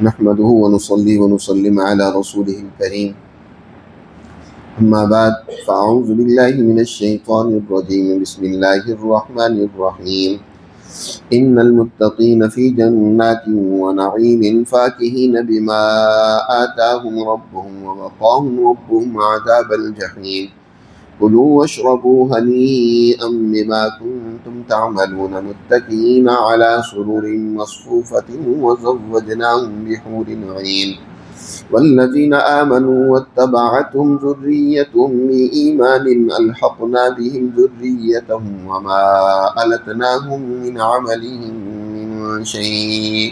نحمده ونصلي ونسلم على رسوله الكريم أما بعد فأعوذ بالله من الشيطان الرجيم بسم الله الرحمن الرحيم إن المتقين في جنات ونعيم فاكهين بما آتاهم ربهم ووقاهم ربهم عذاب الجحيم كلوا واشربوا هنيئا بما كنتم تعملون متكئين على سرر مصفوفة وزوجناهم بحور عين والذين آمنوا واتبعتهم ذريتهم بإيمان ألحقنا بهم ذريتهم وما ألتناهم من عملهم من شيء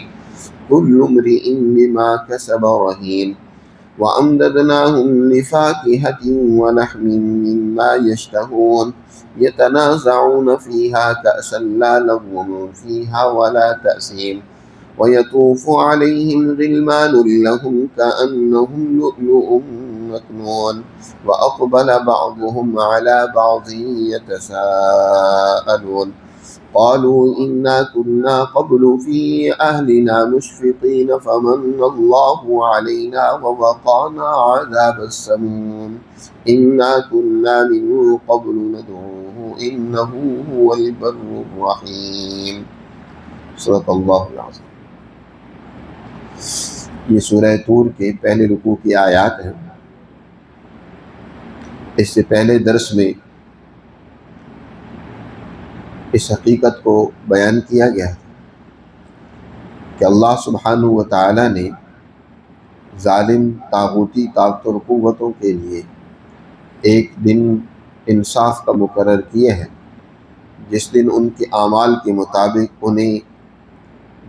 كل امرئ بما كسب رهين وأمددناهم بفاكهة ولحم مما يشتهون يتنازعون فيها كأسا لا لغو فيها ولا تأثيم ويطوف عليهم غلمان لهم كأنهم لؤلؤ مكنون وأقبل بعضهم على بعض يتساءلون قالوا إنا كنا قبل في أهلنا مشفقين فمن الله علينا ووقانا عذاب السموم إنا كنا من قبل ندعوه إنه هو البر الرحيم صدق اللہ العظیم۔ یہ سورہ طور کے پہلے رکوع کی آیات ہیں۔ اس سے پہلے درس میں اس حقیقت کو بیان کیا گیا کہ اللہ سبحانہ و تعالی نے ظالم طاغوتی طاقت اور قوتوں کے لیے ایک دن انصاف کا مقرر کیے ہیں، جس دن ان کے اعمال کے مطابق انہیں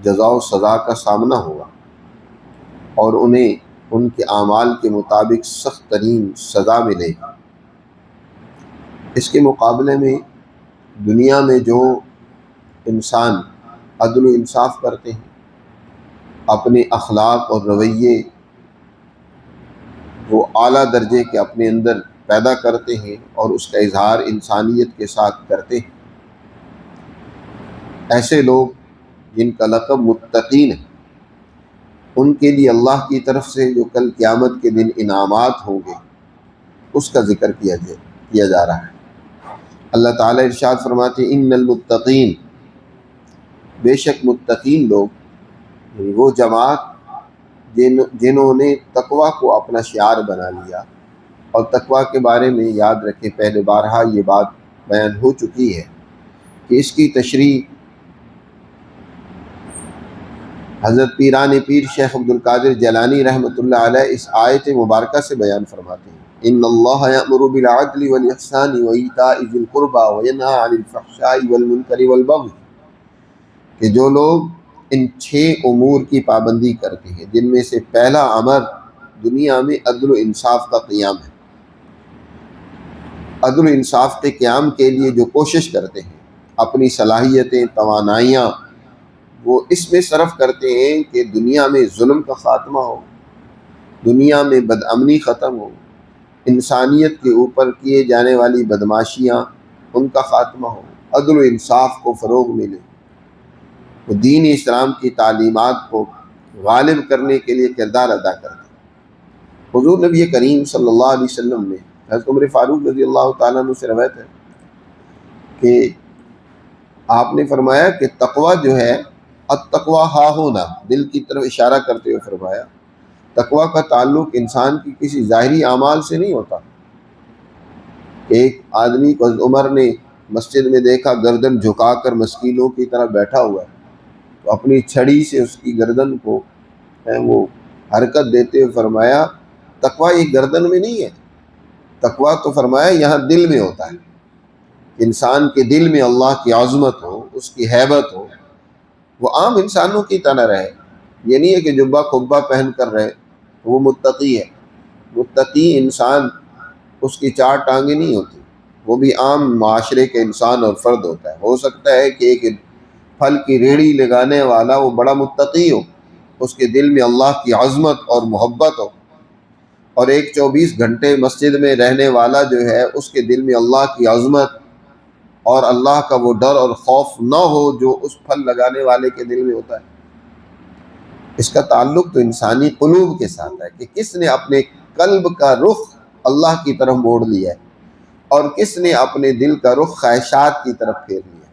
جزا و سزا کا سامنا ہوگا اور انہیں ان کے اعمال کے مطابق سخت ترین سزا ملے گی۔ اس کے مقابلے میں دنیا میں جو انسان عدل و انصاف کرتے ہیں، اپنے اخلاق اور رویے وہ اعلیٰ درجے کے اپنے اندر پیدا کرتے ہیں اور اس کا اظہار انسانیت کے ساتھ کرتے ہیں، ایسے لوگ جن کا لقب متقین ہے، ان کے لیے اللہ کی طرف سے جو کل قیامت کے دن انعامات ہوں گے اس کا ذکر کیا جا رہا ہے۔ اللہ تعالیٰ ارشاد فرماتے ہیں ان المتقین، بے شک متقین لوگ، یعنی وہ جماعت جنہوں نے تقوی کو اپنا شعار بنا لیا۔ اور تقوی کے بارے میں یاد رکھیں، پہلے بارہا یہ بات بیان ہو چکی ہے کہ اس کی تشریح حضرت پیران پیر شیخ عبد القادر جیلانی رحمۃ اللہ علیہ اس آیت مبارکہ سے بیان فرماتے ہیں ان اللہ یأمر بالعدل والاحسان وایتاء ذی القربى وینہی عن الفحشاء والمنکر والبغی، کہ جو لوگ ان 6 امور کی پابندی کرتے ہیں جن میں سے پہلا امر دنیا میں عدل و انصاف کا قیام ہے۔ عدل و انصاف کے قیام کے لیے جو کوشش کرتے ہیں، اپنی صلاحیتیں توانائیاں وہ اس میں صرف کرتے ہیں کہ دنیا میں ظلم کا خاتمہ ہو، دنیا میں بدامنی ختم ہو، انسانیت کے اوپر کیے جانے والی بدماشیاں ان کا خاتمہ ہو، عدل و انصاف کو فروغ ملے، وہ دین اسلام کی تعلیمات کو غالب کرنے کے لیے کردار ادا کرتے ہیں۔ حضور نبی کریم صلی اللہ علیہ وسلم نے حضرت عمر فاروق رضی اللہ تعالیٰ عنہ سے روایت ہے کہ آپ نے فرمایا کہ تقوی جو ہے، التقوی ہا ہونا، دل کی طرف اشارہ کرتے ہوئے فرمایا، تقوی کا تعلق انسان کی کسی ظاہری اعمال سے نہیں ہوتا۔ ایک آدمی کو حضرت عمر نے مسجد میں دیکھا گردن جھکا کر مسکینوں کی طرح بیٹھا ہوا ہے، تو اپنی چھڑی سے اس کی گردن کو وہ حرکت دیتے ہوئے فرمایا تقوی یہ گردن میں نہیں ہے، تقوی تو فرمایا یہاں دل میں ہوتا ہے۔ انسان کے دل میں اللہ کی عظمت ہو، اس کی ہیبت ہو، وہ عام انسانوں کی طرح رہے۔ یہ نہیں ہے کہ جبہ کھبا پہن کر رہے وہ متقی ہے۔ متقی انسان اس کی 4 ٹانگیں نہیں ہوتی، وہ بھی عام معاشرے کے انسان اور فرد ہوتا ہے۔ ہو سکتا ہے کہ ایک پھل کی ریڑھی لگانے والا وہ بڑا متقی ہو، اس کے دل میں اللہ کی عظمت اور محبت ہو، اور ایک 24 گھنٹے مسجد میں رہنے والا جو ہے اس کے دل میں اللہ کی عظمت اور اللہ کا وہ ڈر اور خوف نہ ہو جو اس پھل لگانے والے کے دل میں ہوتا ہے۔ اس کا تعلق تو انسانی قلوب کے ساتھ ہے کہ کس نے اپنے قلب کا رخ اللہ کی طرف موڑ لیا ہے اور کس نے اپنے دل کا رخ خواہشات کی طرف پھیر لیا.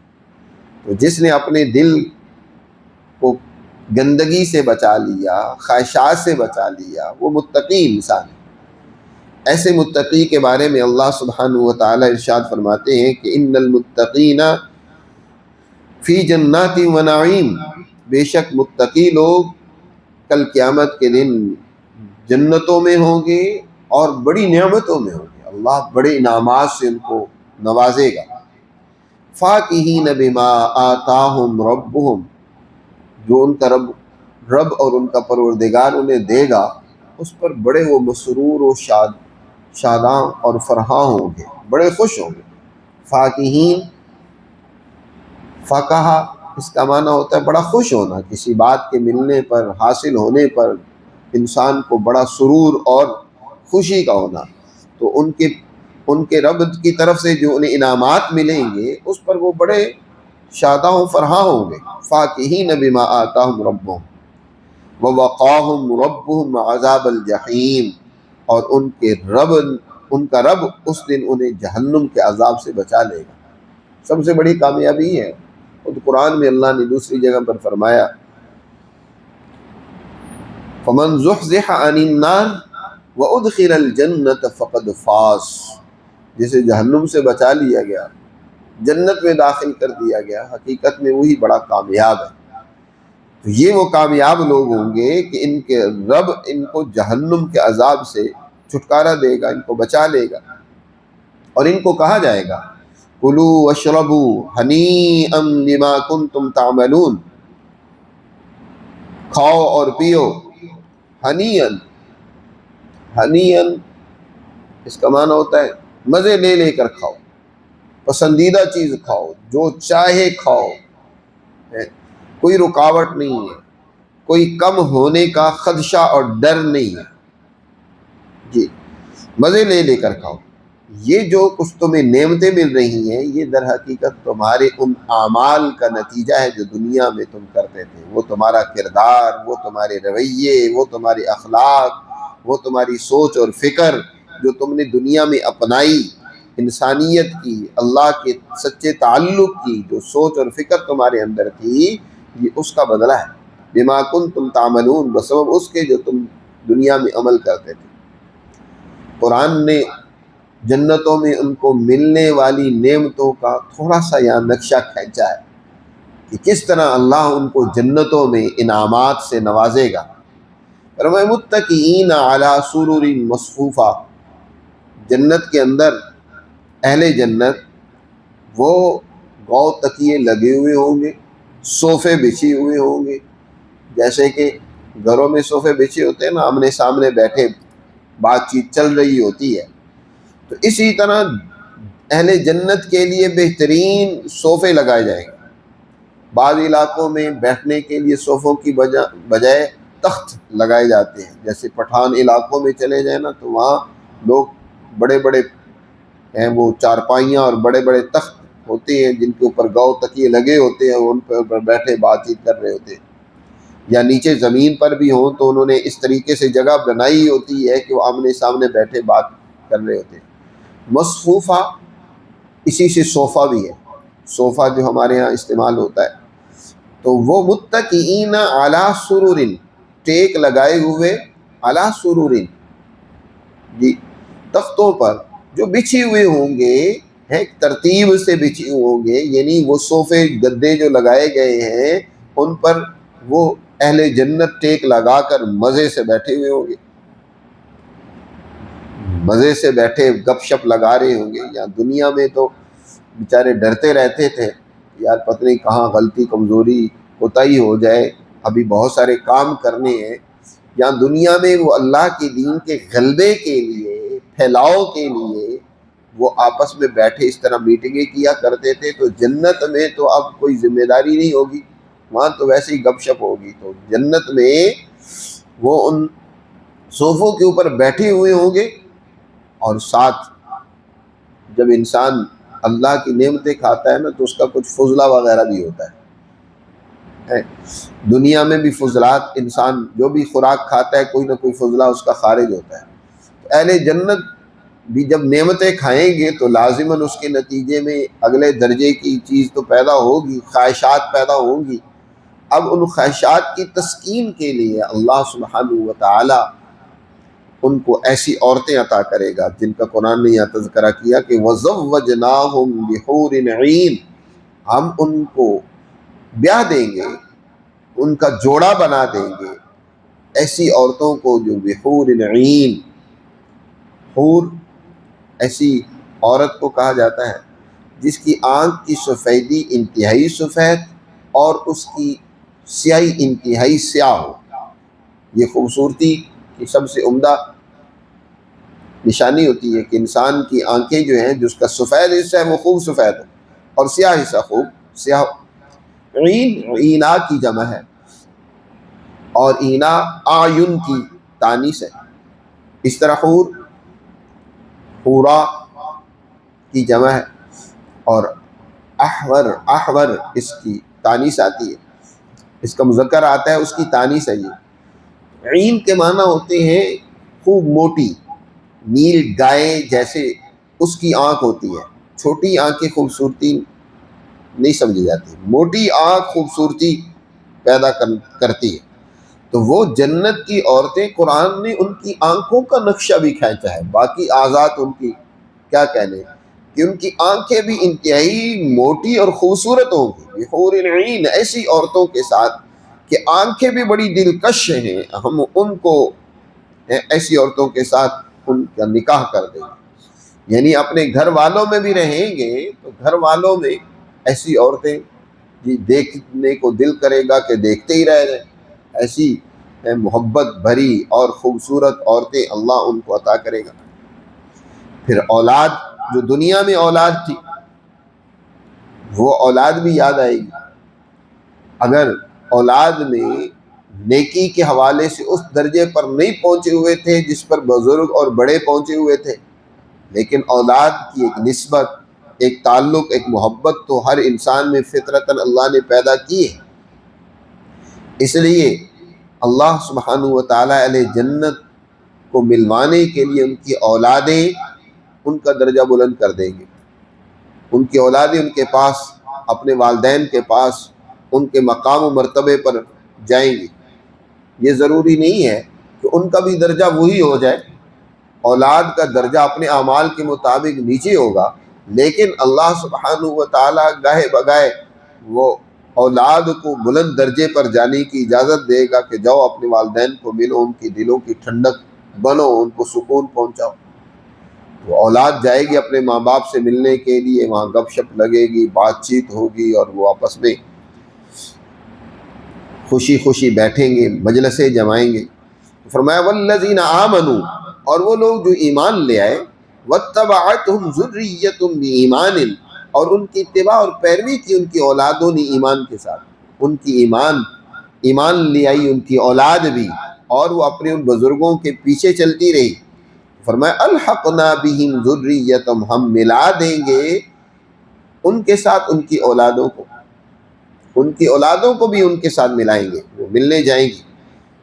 تو جس نے اپنے دل کو گندگی سے بچا لیا، خواہشات سے بچا لیا، وہ متقی انسان ہے. ایسے متقی کے بارے میں اللہ سبحانہ و تعالی ارشاد فرماتے ہیں کہ ان المتقین فی جنات و نعیم، بے شک متقی لوگ کل قیامت کے دن جنتوں میں ہوں گے اور بڑی نعمتوں میں ہوں گے. اللہ بڑے انعامات سے ان کو نوازے گا. فاکہین بما آتاہم ربہم، جو ان کا رب اور ان کا پروردگار انہیں دے گا اس پر بڑے وہ مسرور و شاداں اور فرحاں ہوں گے، بڑے خوش ہوں گے. فاکہین، فقہا اس کا معنی ہوتا ہے بڑا خوش ہونا، کسی بات کے ملنے پر، حاصل ہونے پر انسان کو بڑا سرور اور خوشی کا ہونا. تو ان کے رب کی طرف سے جو انہیں انعامات ملیں گے اس پر وہ بڑے شاداں و فرحاں ہوں گے. فاکہین بما آتاہم ربہم ووقاہم ربہم عذاب الجحیم، اور ان کا رب اس دن انہیں جہنم کے عذاب سے بچا لے گا. سب سے بڑی کامیابی ہے. خود قرآن میں اللہ نے دوسری جگہ پر فرمایا فمن زحزح عن النار وادخل الجنۃ فقد فاز، جسے جہنم سے بچا لیا گیا، جنت میں داخل کر دیا گیا، حقیقت میں وہی بڑا کامیاب ہے. تو یہ وہ کامیاب لوگ ہوں گے کہ ان کے رب ان کو جہنم کے عذاب سے چھٹکارا دے گا، ان کو بچا لے گا. اور ان کو کہا جائے گا کلوا واشربوا ہنیئا بما کنتم تعملون، کھاؤ اور پیو. ہنیئا، ہنیئا اس کا معنی ہوتا ہے مزے لے لے کر کھاؤ، پسندیدہ چیز کھاؤ، جو چاہے کھاؤ، کوئی رکاوٹ نہیں ہے، کوئی کم ہونے کا خدشہ اور ڈر نہیں ہے. جی، مزے لے لے کر کھاؤ. یہ جو کچھ تمہیں نعمتیں مل رہی ہیں یہ در حقیقت تمہارے ان اعمال کا نتیجہ ہے جو دنیا میں تم کرتے تھے. وہ تمہارا کردار، وہ تمہارے رویے، وہ تمہارے اخلاق، وہ تمہاری سوچ اور فکر جو تم نے دنیا میں اپنائی، انسانیت کی، اللہ کے سچے تعلق کی جو سوچ اور فکر تمہارے اندر تھی، یہ اس کا بدلہ ہے. بما کنتم تعملون، بسبب اس کے جو تم دنیا میں عمل کرتے تھے. قرآن نے جنتوں میں ان کو ملنے والی نعمتوں کا تھوڑا سا یہاں نقشہ کھینچا ہے کہ کس طرح اللہ ان کو جنتوں میں انعامات سے نوازے گا. فرمائے متکئین علی سرر مصفوفہ، جنت کے اندر اہل جنت وہ گو تکیے لگے ہوئے ہوں گے، صوفے بچھے ہوئے ہوں گے. جیسے کہ گھروں میں صوفے بچھے ہوتے ہیں نا، آمنے سامنے بیٹھے بات چیت چل رہی ہوتی ہے، تو اسی طرح اہل جنت کے لیے بہترین صوفے لگائے جائیں گے. بعض علاقوں میں بیٹھنے کے لیے صوفوں کی بجائے تخت لگائے جاتے ہیں. جیسے پٹھان علاقوں میں چلے جائیں نا تو وہاں لوگ بڑے بڑے ہیں وہ چارپائیاں اور بڑے بڑے تخت ہوتے ہیں جن کے اوپر گو تکیے لگے ہوتے ہیں، ان کے اوپر بیٹھے بات چیت کر رہے ہوتے ہیں. یا نیچے زمین پر بھی ہوں تو انہوں نے اس طریقے سے جگہ بنائی ہوتی ہے کہ وہ آمنے سامنے بیٹھے بات کر رہے ہوتے ہیں. مصفوفہ اسی سے صوفہ بھی ہے، صوفہ جو ہمارے ہاں استعمال ہوتا ہے. تو وہ متکئین علی سرر، ٹیک لگائے ہوئے، علی سرر، جی، تختوں پر جو بچھے ہوئے ہوں گے، ایک ترتیب سے بچھے ہوں گے. یعنی وہ صوفے گدے جو لگائے گئے ہیں ان پر وہ اہل جنت ٹیک لگا کر مزے سے بیٹھے ہوئے ہوں گے، مزے سے بیٹھے گپ شپ لگا رہے ہوں گے. یا دنیا میں تو بیچارے ڈرتے رہتے تھے یار پتہ نہیں کہاں غلطی کمزوری کوتاہی ہو جائے، ابھی بہت سارے کام کرنے ہیں. یا دنیا میں وہ اللہ کے دین کے غلبے کے لیے، پھیلاؤ کے لیے وہ آپس میں بیٹھے اس طرح میٹنگیں کیا کرتے تھے. تو جنت میں تو اب کوئی ذمہ داری نہیں ہوگی، وہاں تو ویسے ہی گپ شپ ہوگی. تو جنت میں وہ ان صوفوں کے اوپر بیٹھے ہوئے ہوں گے، اور ساتھ جب انسان اللہ کی نعمتیں کھاتا ہے نا تو اس کا کچھ فضلہ وغیرہ بھی ہوتا ہے. ہے۔ دنیا میں بھی فضلات، انسان جو بھی خوراک کھاتا ہے کوئی نہ کوئی فضلہ اس کا خارج ہوتا ہے۔ تو اہل جنت بھی جب نعمتیں کھائیں گے تو لازماً اس کے نتیجے میں اگلے درجے کی چیز تو پیدا ہوگی، خواہشات پیدا ہوں گی۔ اب ان خواہشات کی تسکین کے لیے اللہ سبحانہ و تعالی ان کو ایسی عورتیں عطا کرے گا جن کا قرآن نے یہاں تذکرہ کیا کہ وَزَوَّجْنَاهُمْ بِحُورٍ عِین، ہم ان کو بیاہ دیں گے، ان کا جوڑا بنا دیں گے ایسی عورتوں کو جو بحور عین، حور ایسی عورت کو کہا جاتا ہے جس کی آنکھ کی سفیدی انتہائی سفید اور اس کی سیاہی انتہائی سیاہ ہو۔ یہ خوبصورتی کی سب سے عمدہ نشانی ہوتی ہے کہ انسان کی آنکھیں جو ہیں جس کا سفید حصہ ہے وہ خوب سفید ہو اور سیاہ حصہ خوب سیاہ ہو۔ عین عینا کی جمع ہے اور اینا آیون کی تانیث ہے۔ اس طرح حور حورا کی جمع ہے اور احور اس کی تانیث آتی ہے، اس کا مذکر آتا ہے اس کی تانیث ہے یہ۔ عین کے معنی ہوتے ہیں خوب موٹی، نیل گائے جیسے اس کی آنکھ ہوتی ہے۔ چھوٹی آنکھیں خوبصورتی نہیں سمجھی جاتی، موٹی آنکھ خوبصورتی پیدا کرتی ہے۔ تو وہ جنت کی عورتیں، قرآن نے ان کی آنکھوں کا نقشہ بھی کھینچا ہے، باقی اعضاء ان کی کیا کہنے کہ ان کی آنکھیں بھی انتہائی موٹی اور خوبصورت ہوں گی، بحور عین، ایسی عورتوں کے ساتھ کہ آنکھیں بھی بڑی دلکش ہیں، ہم ان کو ایسی عورتوں کے ساتھ ان کا نکاح کر دیں گے۔ یعنی اپنے گھر والوں میں بھی رہیں گے تو گھر والوں میں ایسی عورتیں جی دیکھنے کو دل کرے گا کہ دیکھتے ہی رہ جائیں، ایسی محبت بھری اور خوبصورت عورتیں اللہ ان کو عطا کرے گا۔ پھر اولاد، جو دنیا میں اولاد تھی وہ اولاد بھی یاد آئے گی۔ اگر اولاد میں نیکی کے حوالے سے اس درجے پر نہیں پہنچے ہوئے تھے جس پر بزرگ اور بڑے پہنچے ہوئے تھے، لیکن اولاد کی ایک نسبت، ایک تعلق، ایک محبت تو ہر انسان میں فطرتاً اللہ نے پیدا کی ہے۔ اس لیے اللہ سبحانہ و تعالیٰ اہل جنت کو ملوانے کے لیے ان کی اولادیں ان کا درجہ بلند کر دیں گے۔ ان کی اولادیں ان کے پاس، اپنے والدین کے پاس، ان کے مقام و مرتبے پر جائیں گی۔ یہ ضروری نہیں ہے کہ ان کا بھی درجہ وہی ہو جائے، اولاد کا درجہ اپنے اعمال کے مطابق نیچے ہوگا، لیکن اللہ سبحانہ و تعالیٰ گاہے بگاہے وہ اولاد کو بلند درجے پر جانے کی اجازت دے گا کہ جاؤ اپنے والدین کو ملو، ان کی دلوں کی ٹھنڈک بنو، ان کو سکون پہنچاؤ۔ تو اولاد جائے گی اپنے ماں باپ سے ملنے کے لیے، وہاں گپ شپ لگے گی، بات چیت ہوگی اور وہ آپس میں خوشی خوشی بیٹھیں گے، مجلسیں جمائیں گے۔ فرمایا والذین آمنوا، اور وہ لوگ جو ایمان لے آئے، واتبعتہم ذریتہم بایمان، اور ان کی اتباع اور پیروی کی ان کی اولادوں نے ایمان کے ساتھ، ان کی ایمان لے آئی ان کی اولاد بھی، اور وہ اپنے ان بزرگوں کے پیچھے چلتی رہی۔ فرمایا الحقنا بہم ذریتہم، ہم ملا دیں گے ان کے ساتھ ان کی اولادوں کو، ان کی اولادوں کو بھی ان کے ساتھ ملائیں گے، وہ ملنے جائیں گی۔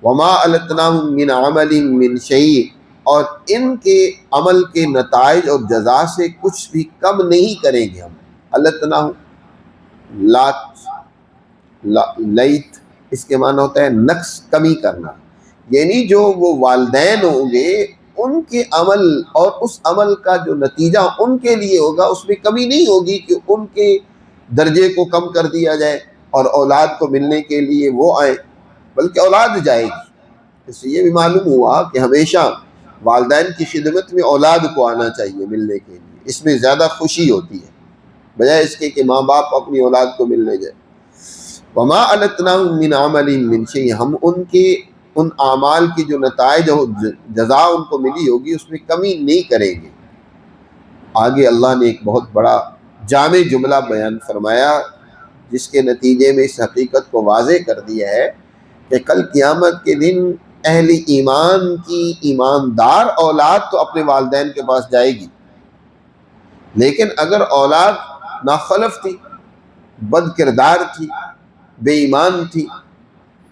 وما التناہم من عملہم من شیء، اور ان کے عمل کے نتائج اور جزا سے کچھ بھی کم نہیں کریں گے ہم۔ التناہم لیت، اس کے معنی ہوتا ہے نقص، کمی کرنا، یعنی جو وہ والدین ہوں گے ان کے عمل اور اس عمل کا جو نتیجہ ان کے لیے ہوگا اس میں کمی نہیں ہوگی کہ ان کے درجے کو کم کر دیا جائے اور اولاد کو ملنے کے لیے وہ آئیں، بلکہ اولاد جائے گی۔ اس سے یہ بھی معلوم ہوا کہ ہمیشہ والدین کی خدمت میں اولاد کو آنا چاہیے ملنے کے لیے، اس میں زیادہ خوشی ہوتی ہے بجائے اس کے کہ ماں باپ اپنی اولاد کو ملنے جائے۔ وما التناہم من عملہم من شیء، ہم ان کے ان اعمال کی جو نتائج اور جزا ان کو ملی ہوگی اس میں کمی نہیں کریں گے۔ آگے اللہ نے ایک بہت بڑا جامع جملہ بیان فرمایا جس کے نتیجے میں اس حقیقت کو واضح کر دیا ہے کہ کل قیامت کے دن اہل ایمان کی ایماندار اولاد تو اپنے والدین کے پاس جائے گی، لیکن اگر اولاد ناخلف تھی، بد کردار تھی، بے ایمان تھی،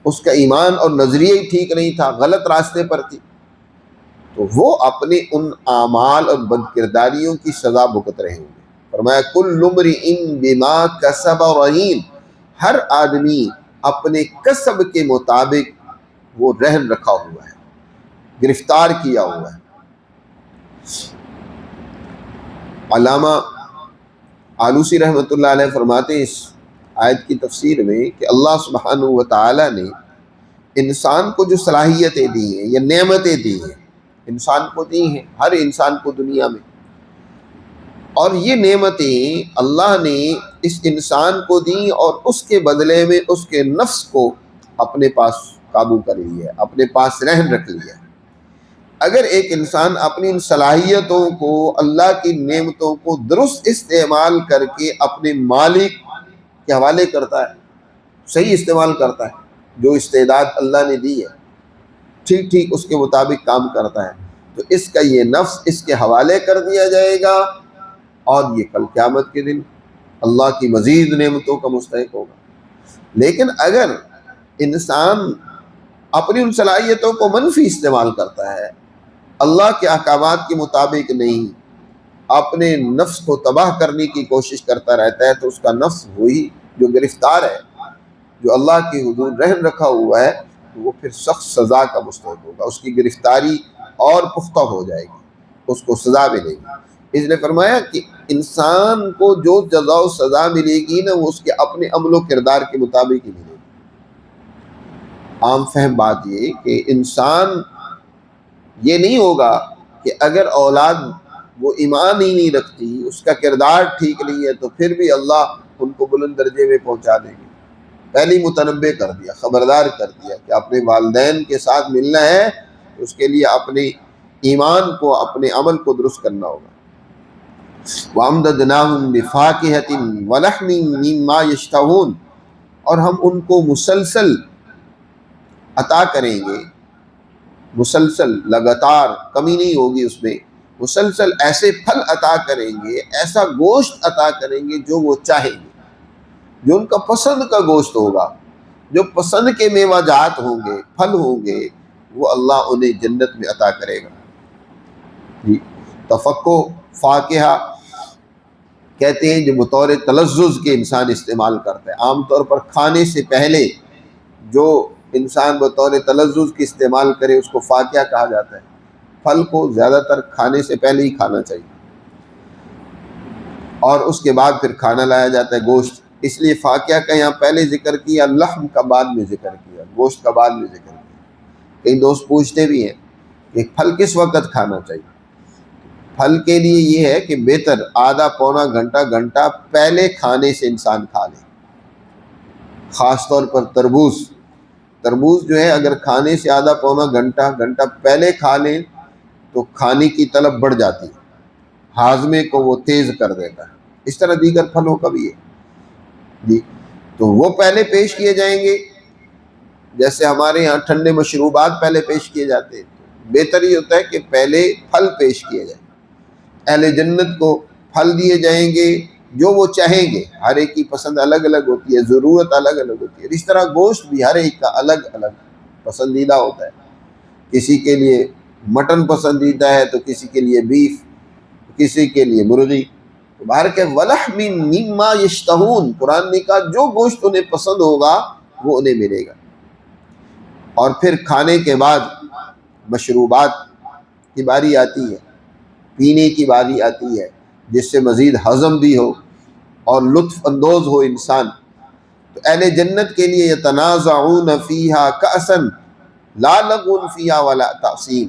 اس کا ایمان اور نظریہ ہی ٹھیک نہیں تھا، غلط راستے پر تھی، تو وہ اپنے ان اعمال اور بد کرداریوں کی سزا بھگت رہے ہوں گے۔ فرمایا کل امرئ بما کسب رہین، ہر آدمی اپنے کسب کے مطابق وہ رہن رکھا ہوا ہے، گرفتار کیا ہوا ہے۔ علامہ آلوسی رحمۃ اللہ علیہ فرماتے ہیں اس آیت کی تفسیر میں کہ اللہ سبحانہ و تعالی نے انسان کو جو صلاحیتیں دی ہیں یا نعمتیں دی ہیں، انسان کو دی ہیں، ہر انسان کو دنیا میں، اور یہ نعمتیں اللہ نے اس انسان کو دی اور اس کے بدلے میں اس کے نفس کو اپنے پاس قابو کر لیا ہے، اپنے پاس رہن رکھ لیا ہے۔ اگر ایک انسان اپنی ان صلاحیتوں کو، اللہ کی نعمتوں کو درست استعمال کر کے اپنے مالک کے حوالے کرتا ہے، صحیح استعمال کرتا ہے، جو استعداد اللہ نے دی ہے ٹھیک ٹھیک اس کے مطابق کام کرتا ہے، تو اس کا یہ نفس اس کے حوالے کر دیا جائے گا، اور یہ کل قیامت کے دن اللہ کی مزید نعمتوں کا مستحق ہوگا۔ لیکن اگر انسان اپنی ان صلاحیتوں کو منفی استعمال کرتا ہے، اللہ کے احکامات کے مطابق نہیں، اپنے نفس کو تباہ کرنے کی کوشش کرتا رہتا ہے، تو اس کا نفس وہی جو گرفتار ہے، جو اللہ کی حدود رہن رکھا ہوا ہے، تو وہ پھر سخت سزا کا مستحق ہوگا، اس کی گرفتاری اور پختہ ہو جائے گی، اس کو سزا ملے گی۔ اس نے فرمایا کہ انسان کو جو جزا و سزا ملے گی نا، وہ اس کے اپنے عمل و کردار کے مطابق ہی ملے گی۔ عام فہم بات یہ کہ انسان یہ نہیں ہوگا کہ اگر اولاد وہ ایمان ہی نہیں رکھتی، اس کا کردار ٹھیک نہیں ہے، تو پھر بھی اللہ ان کو بلند درجے میں پہنچا دیں گے۔ پہلے ہی متنبع کر دیا، خبردار کر دیا کہ اپنے والدین کے ساتھ ملنا ہے، اس کے لیے اپنے ایمان کو، اپنے عمل کو درست کرنا ہوگا۔ وَأَمْدَدْنَاهُمْ بِفَاكِهَةٍ وَلَحْمٍ مِّمَّا يَشْتَهُونَ، اور ہم ان کو مسلسل عطا کریں گے، مسلسل لگاتار کمی نہیں ہوگی اس میں، مسلسل ایسے پھل عطا کریں گے، ایسا گوشت عطا کریں گے جو وہ چاہیں گے، جو ان کا پسند کا گوشت ہوگا، جو پسند کے میوہ جات ہوں گے، پھل ہوں گے، وہ اللہ انہیں جنت میں عطا کرے گا۔ جی تفقو فاکہہ کہتے ہیں جو بطور تلذذ کے انسان استعمال کرتا ہے۔ عام طور پر کھانے سے پہلے جو انسان بطور تلذذ کے استعمال کرے اس کو فاکہہ کہا جاتا ہے۔ پھل کو زیادہ تر کھانے سے پہلے ہی کھانا چاہیے، اور اس کے بعد پھر کھانا لایا جاتا ہے گوشت، اس لیے فاکہہ کا یہاں پہلے ذکر کیا، لحم کا بعد میں ذکر کیا، گوشت کا بعد میں ذکر کیا۔ کئی دوست پوچھتے بھی ہیں کہ پھل کس وقت کھانا چاہیے؟ پھل کے لیے یہ ہے کہ بہتر آدھا پونا گھنٹہ پہلے کھانے سے انسان کھا لے۔ خاص طور پر تربوز جو ہے، اگر کھانے سے آدھا پونا گھنٹہ پہلے کھا لیں تو کھانے کی طلب بڑھ جاتی ہے، ہاضمے کو وہ تیز کر دیتا ہے۔ اس طرح دیگر پھلوں کا بھی ہے جی، تو وہ پہلے پیش کیے جائیں گے، جیسے ہمارے یہاں ٹھنڈے مشروبات پہلے پیش کیے جاتے ہیں، بہتر یہ ہوتا ہے کہ پہلے پھل پیش کیے جائیں۔ اہل جنت کو پھل دیے جائیں گے جو وہ چاہیں گے، ہر ایک کی پسند الگ الگ ہوتی ہے، ضرورت الگ الگ ہوتی ہے، اس طرح گوشت بھی ہر ایک کا الگ الگ پسندیدہ ہوتا ہے۔ کسی کے لیے مٹن پسندیدہ ہے تو کسی کے لیے بیف، کسی کے لیے مرغی، تو باہر کے وَلَحْمٍ مِّمَّا يَشْتَهُونَ، قرآن نے کہا جو گوشت انہیں پسند ہوگا وہ انہیں ملے گا۔ اور پھر کھانے کے بعد مشروبات کی باری آتی ہے، پینے کی باری آتی ہے، جس سے مزید ہضم بھی ہو اور لطف اندوز ہو انسان۔ تو اہل جنت کے لیے یتنازعون فیہا کأسن لا لغو فیہا ولا تأثیم،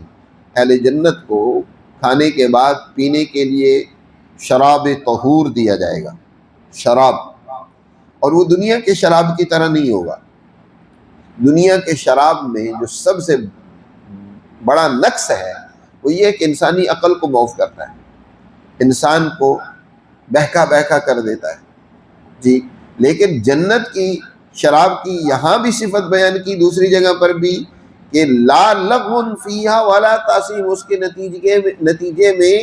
اہل جنت کو کھانے کے بعد پینے کے لیے شراب طہور دیا جائے گا، شراب، اور وہ دنیا کے شراب کی طرح نہیں ہوگا۔ دنیا کے شراب میں جو سب سے بڑا نقص ہے وہ یہ کہ انسانی عقل کو معاف کرتا ہے، انسان کو بہکا کر دیتا ہے جی۔ لیکن جنت کی شراب کی یہاں بھی صفت بیان کی، دوسری جگہ پر بھی، کہ لا لغو فیہا ولا تاثیم، اس کے نتیجے میں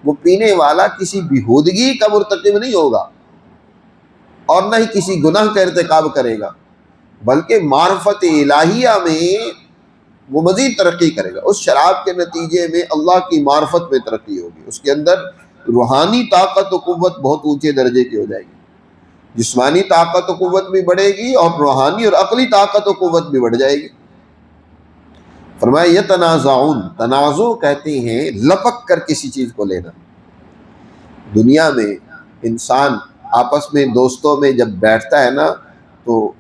وہ پینے والا کسی بیہودگی کا مرتکب نہیں ہوگا اور نہ ہی کسی گناہ کا ارتکاب کرے گا۔ بلکہ معرفت الہیہ میں وہ مزید ترقی کرے گا۔ اس شراب کے نتیجے میں اللہ کی معرفت میں ترقی ہوگی، اس کے اندر روحانی طاقت و قوت بہت اونچے درجے کی ہو جائے گی، جسمانی طاقت و قوت بھی بڑھے گی اور روحانی اور عقلی طاقت و قوت بھی بڑھ جائے گی۔ فرمایا یتنازعون، تنازع کہتے ہیں لپک کر کسی چیز کو لینا۔ دنیا میں انسان آپس میں دوستوں میں جب بیٹھتا ہے نا تو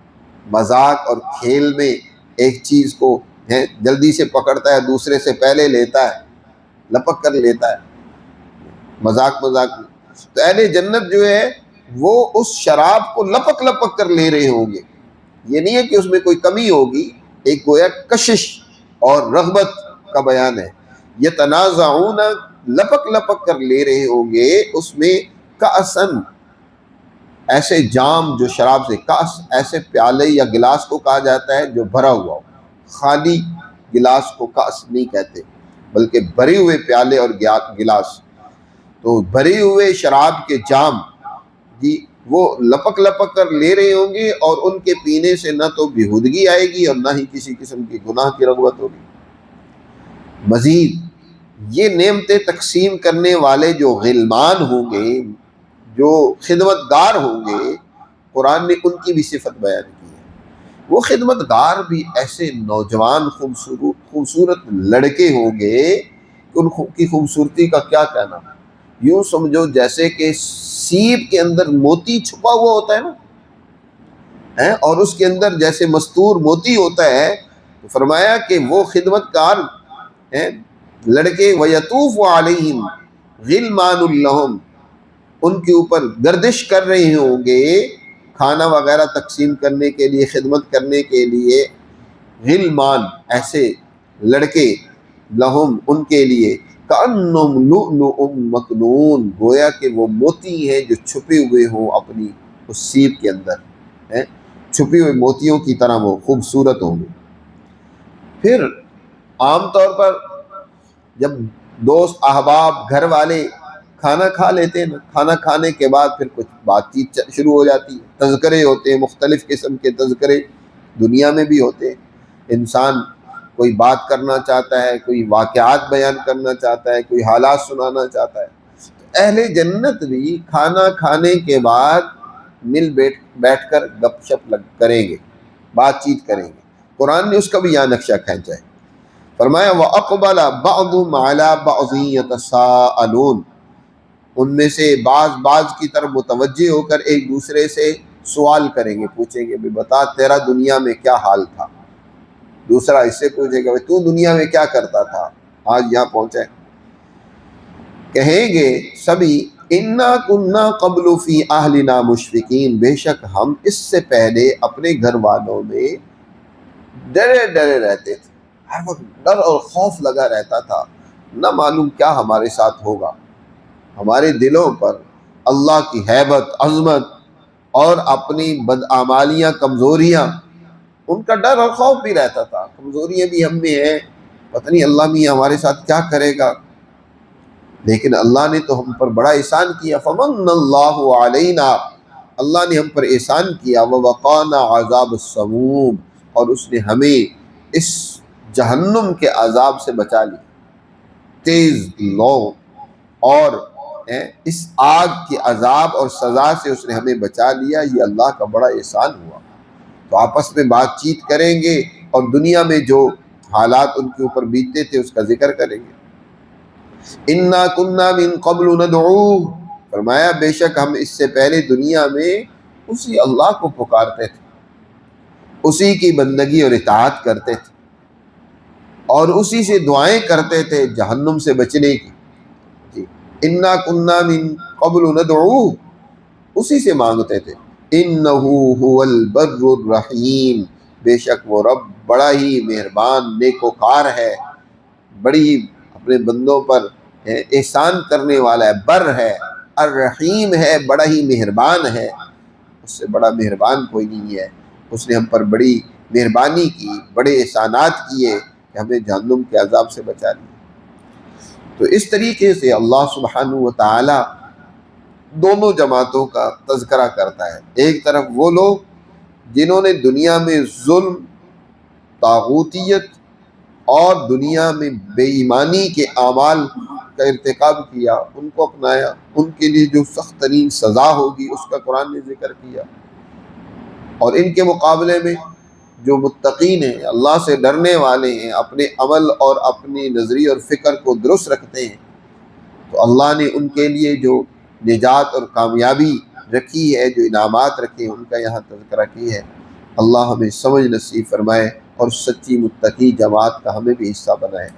مذاق اور کھیل میں ایک چیز کو جلدی سے پکڑتا ہے، دوسرے سے پہلے لیتا ہے، لپک کر لیتا ہے مذاق میں۔ تو اہل جنت جو ہے وہ اس شراب کو لپک لپک کر لے رہے ہوں گے۔ یہ نہیں ہے کہ اس میں کوئی کمی ہوگی، ایک گویا کشش اور رغبت کا بیان ہے۔ یہ تنازعون، لپک لپک کر لے رہے ہوں گے اس میں، کأسن، ایسے جام جو شراب سے، کأس ایسے پیالے یا گلاس کو کہا جاتا ہے جو بھرا ہوا ہو، خالی گلاس کو کأس نہیں کہتے بلکہ بھرے ہوئے پیالے اور گلاس۔ تو بھرے ہوئے شراب کے جام جی وہ لپک لپک کر لے رہے ہوں گے، اور ان کے پینے سے نہ تو بےہودگی آئے گی اور نہ ہی کسی قسم کی گناہ کی رغبت ہوگی۔ مزید یہ نعمتیں تقسیم کرنے والے جو غلمان ہوں گے، جو خدمتگار ہوں گے، قرآن نے ان کی بھی صفت بیان کی ہے۔ وہ خدمتگار بھی ایسے نوجوان خوبصورت لڑکے ہوں گے کہ ان کی خوبصورتی کا کیا کہنا۔ یوں سمجھو جیسے کہ سیب کے اندر موتی چھپا ہوا ہوتا ہے نا، اور اس کے اندر جیسے مستور موتی ہوتا ہے، تو فرمایا کہ وہ خدمتگار لڑکے وَيَطُوفُ عَلَيْهِمْ غِلْمَانٌ لَهُمْ، ان کے اوپر گردش کر رہے ہوں گے کھانا وغیرہ تقسیم کرنے کے لیے، خدمت کرنے کے لیے، غلمان ایسے لڑکے، لہم ان کے لیے، کأنہم لؤلؤ مکنون، گویا کہ وہ موتی ہیں جو چھپے ہوئے ہوں اپنی اس سیب کے اندر، چھپے ہوئے موتیوں کی طرح وہ خوبصورت ہوں گے۔ پھر عام طور پر جب دوست احباب گھر والے کھانا کھا لیتے ہیں نا، کھانا کھانے کے بعد پھر کچھ بات چیت شروع ہو جاتی ہے، تذکرے ہوتے ہیں، مختلف قسم کے تذکرے دنیا میں بھی ہوتے ہیں۔ انسان کوئی بات کرنا چاہتا ہے، کوئی واقعات بیان کرنا چاہتا ہے، کوئی حالات سنانا چاہتا ہے۔ اہل جنت بھی کھانا کھانے کے بعد بیٹھ کر گپ شپ کریں گے، بات چیت کریں گے۔ قرآن نے اس کا بھی یہاں نقشہ کھینچا ہے۔ فرمایا وَأَقْبَلَ بَعْضُهُمْ عَلَى بَعْضٍ يَتَسَاءَلُونَ، ان میں سے بعض کی طرف متوجہ ہو کر ایک دوسرے سے سوال کریں گے، پوچھیں گے بھی بتا تیرا دنیا میں کیا حال تھا۔ دوسرا اس سے پوچھے گا تو دنیا میں کیا کرتا تھا، آج یہاں پہنچے۔ کہیں گے سبھی اِنَّا كُنَّا قَبْلُ فِي أَهْلِنَا مُشْفِقِينَ، بے شک ہم اس سے پہلے اپنے گھر والوں میں ڈرے رہتے تھے، ہر وقت ڈر اور خوف لگا رہتا تھا، نہ معلوم کیا ہمارے ساتھ ہوگا۔ ہمارے دلوں پر اللہ کی ہیبت، عظمت اور اپنی بدعمالیاں، کمزوریاں، ان کا ڈر اور خوف بھی رہتا تھا۔ کمزوریاں بھی ہم میں ہیں، پتہ نہیں اللہ بھی ہمارے ساتھ کیا کرے گا۔ لیکن اللہ نے تو ہم پر بڑا احسان کیا، فمن اللہ علینا، اللہ نے ہم پر احسان کیا، ووقانا عذاب السموم، اور اس نے ہمیں اس جہنم کے عذاب سے بچا لیا، تیز لو اور اس آگ کے عذاب اور سزا سے اس نے ہمیں بچا لیا۔ یہ اللہ کا بڑا احسان ہوا۔ تو آپس میں بات چیت کریں گے اور دنیا میں جو حالات ان کے اوپر بیتتے تھے اس کا ذکر کریں گے۔ اِنَّا كُنَّا مِن قَبْلُ نَدْعُوهُ، فرمایا بے شک ہم اس سے پہلے دنیا میں اسی اللہ کو پکارتے تھے، اسی کی بندگی اور اطاعت کرتے تھے، اور اسی سے دعائیں کرتے تھے جہنم سے بچنے کی۔ جی اِنَّا كُنَّا مِن قَبْلُ نَدْعُوهُ، اسی سے مانگتے تھے۔ إِنَّهُ هُوَ الْبَرُّ الرَّحِيمُ، بے شک وہ رب بڑا ہی مہربان نیکوکار ہے، بڑی اپنے بندوں پر احسان کرنے والا ہے، بر ہے، الرحیم ہے، بڑا ہی مہربان ہے، اس سے بڑا مہربان کوئی نہیں ہے۔ اس نے ہم پر بڑی مہربانی کی، بڑے احسانات کیے کہ ہمیں جہنم کے عذاب سے بچا لیا۔ تو اس طریقے سے اللہ سبحانہ و تعالی دونوں جماعتوں کا تذکرہ کرتا ہے۔ ایک طرف وہ لوگ جنہوں نے دنیا میں ظلم، طاغوتیت اور دنیا میں بے ایمانی کے اعمال کا ارتکاب کیا، ان کو اپنایا، ان کے لیے جو سخت ترین سزا ہوگی اس کا قرآن نے ذکر کیا۔ اور ان کے مقابلے میں جو متقین ہیں، اللہ سے ڈرنے والے ہیں، اپنے عمل اور اپنی نظریے اور فکر کو درست رکھتے ہیں، تو اللہ نے ان کے لیے جو نجات اور کامیابی رکھی ہے، جو انعامات رکھے ہیں، ان کا یہاں تذکرہ کی ہے۔ اللہ ہمیں سمجھ نصیب فرمائے اور سچی متقی جماعت کا ہمیں بھی حصہ بنائے۔